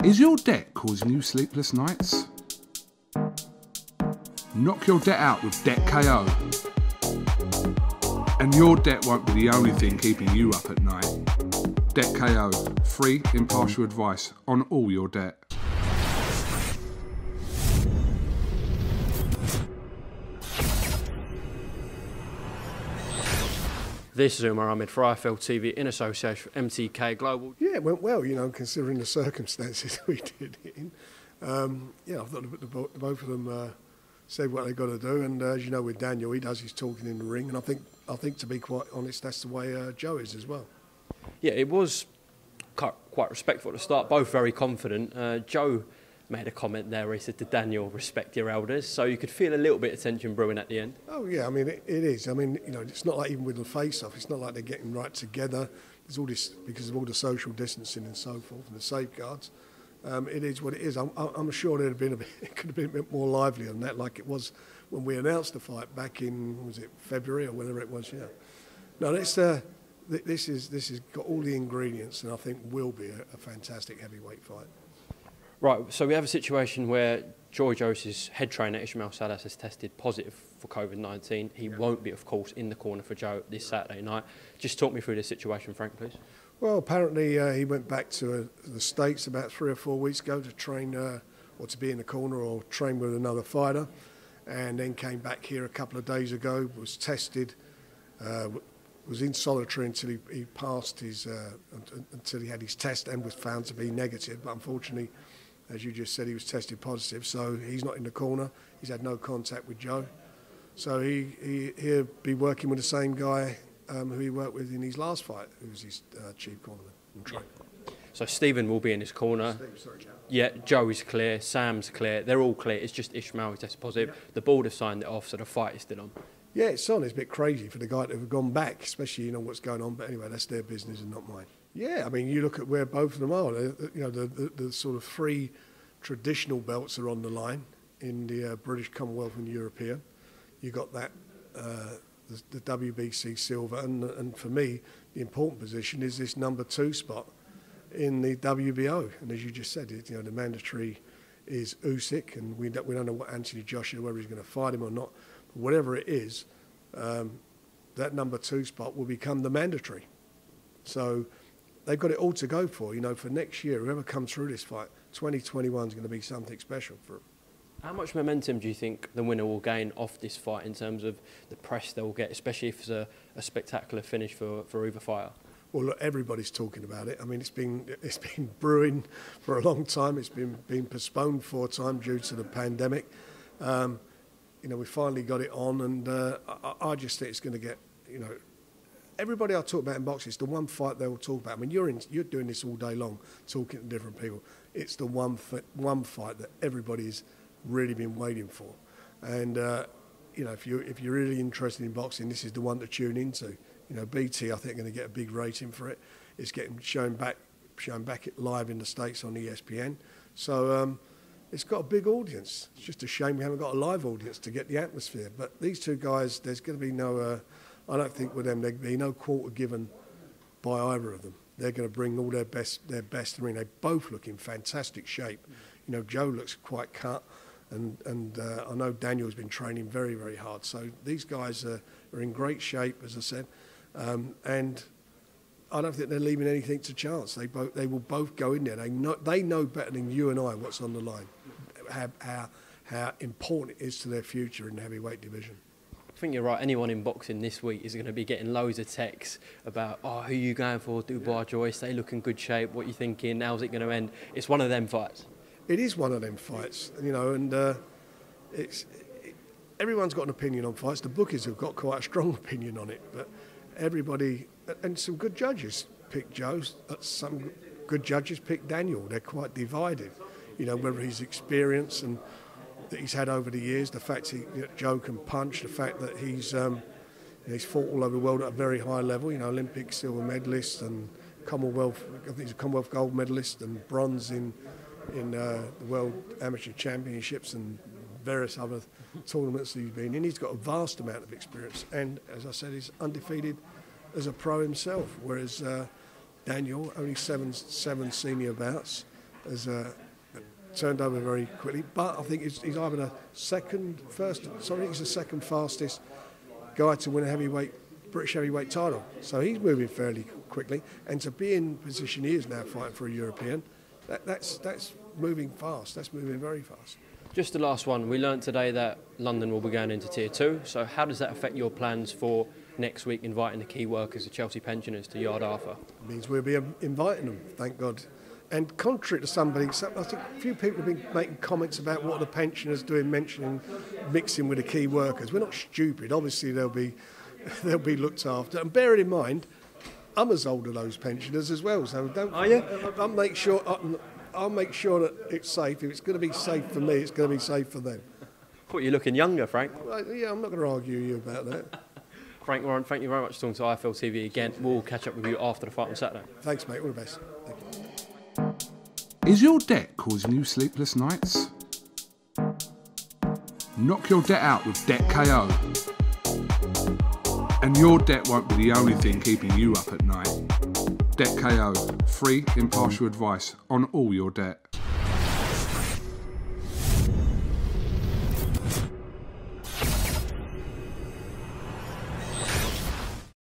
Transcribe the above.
Is your debt causing you sleepless nights? Knock your debt out with Debt KO. And your debt won't be the only thing keeping you up at night. Debt KO, free, impartial advice on all your debt. This is UMAR AHMED for IFL TV in association with MTK Global. Yeah, it went well, you know, considering the circumstances we did it in. Yeah, I thought both of them said what they've got to do, and as you know with Daniel, he does his talking in the ring, and I think to be quite honest, that's the way Joe is as well. Yeah, it was quite respectful at the start, both very confident. Joe made a comment there where he said to Daniel, respect your elders, so you could feel a little bit of tension brewing at the end. Oh yeah, I mean it is. I mean, you know, it's not like even with the face-off, it's not like they're getting right together. There's all this, because of all the social distancing and so forth and the safeguards. It is what it is. I'm sure it could have been a bit more lively than that, like it was when we announced the fight back in, was it February or whatever it was? Yeah. No, this has got all the ingredients, and I think will be a fantastic heavyweight fight. Right, so we have a situation where Joyce'S head trainer Ismael Salas has tested positive for COVID-19. He won't be, of course, in the corner for Joe this Saturday night. Just talk me through this situation, Frank, please. Well, apparently he went back to the States about 3 or 4 weeks ago to train or to be in the corner or train with another fighter, and then came back here a couple of days ago, was tested, was in solitary until he passed his, until he had his test and was found to be negative, but unfortunately, as you just said, he was tested positive, so he's not in the corner. He's had no contact with Joe. So he'll be working with the same guy who he worked with in his last fight, who was his chief cornerman and trainer. So Stephen will be in his corner. Yeah, Joe is clear, Sam's clear, they're all clear. It's just Ismael who tested positive. The board have signed it off, so the fight is still on. Yeah, it's on. It's a bit crazy for the guy to have gone back, especially, you know, what's going on. But anyway, that's their business and not mine. Yeah, I mean, you look at where both of them are. You know, the sort of 3 traditional belts are on the line in the British, Commonwealth and European. You got that, the WBC silver, and for me, the important position is this number 2 spot in the WBO. And as you just said, you know, the mandatory is Usyk, and we don't know what Anthony Joshua, whether he's going to fight him or not. But whatever it is, that number 2 spot will become the mandatory. So they've got it all to go for. You know, for next year, whoever comes through this fight, 2021 is going to be something special for them. How much momentum do you think the winner will gain off this fight in terms of the press they'll get, especially if it's a spectacular finish for either fighter? Well, look, everybody's talking about it. I mean, it's been brewing for a long time. It's been postponed 4 times due to the pandemic. You know, we finally got it on, and I just think it's going to get, you know, everybody I talk about in boxing, it's the one fight they will talk about. I mean, you're doing this all day long, talking to different people. It's the one fight that everybody's really been waiting for. And you know, if you're really interested in boxing, this is the one to tune into. You know, BT, I think, are going to get a big rating for it. It's getting shown back it live in the States on ESPN. So it's got a big audience. It's just a shame we haven't got a live audience to get the atmosphere. But these 2 guys, there's going to be no. I don't think with them there'd be no quarter given by either of them. They're going to bring all their best. I mean, they both look in fantastic shape. You know, Joe looks quite cut, and I know Daniel's been training very, very hard. So these guys are in great shape, as I said, and I don't think they're leaving anything to chance. They will both go in there. They know better than you and I what's on the line, how important it is to their future in the heavyweight division. I think you're right. Anyone in boxing this week is going to be getting loads of texts about, oh, who are you going for? Dubois, Joyce, they look in good shape. What are you thinking? How's it going to end? It's one of them fights. It is one of them fights, you know, and everyone's got an opinion on fights. The bookies have got quite a strong opinion on it, but everybody, and some good judges pick Joe, some good judges pick Daniel. They're quite divided, you know, whether his experience and that he's had over the years, the fact that Joe can punch, the fact that he's fought all over the world at a very high level, you know, Olympic silver medalist and Commonwealth, I think he's a Commonwealth gold medalist and bronze in the World Amateur Championships and various other tournaments that he's been in. He's got a vast amount of experience, and as I said, he's undefeated as a pro himself, whereas Daniel, only seven senior bouts, has turned over very quickly. But I think he's either the second fastest guy to win a British heavyweight title. So he's moving fairly quickly, and to be in the position he is now fighting for a European, that's moving fast. That's moving very fast. Just the last one. We learnt today that London will be going into Tier 2. So how does that affect your plans for next week, inviting the key workers, the Chelsea pensioners, to Yard Arthur? It means we'll be inviting them, thank God. And contrary to somebody, I think a few people have been making comments about what the pensioners doing, mixing with the key workers. We're not stupid. Obviously, they'll be looked after. And bearing in mind, I'm as old as those pensioners as well. So Are you? I'll make sure that it's safe. If it's going to be safe for me, it's going to be safe for them. Thought you're looking younger, Frank. Well, yeah, I'm not going to argue with you about that. Frank Warren, thank you very much for talking to IFL TV again. We'll catch up with you after the fight on Saturday. Thanks, mate. All the best. Thank you. Is your debt causing you sleepless nights? Knock your debt out with Debt KO. And your debt won't be the only thing keeping you up at night. Debt KO, free impartial advice on all your debt.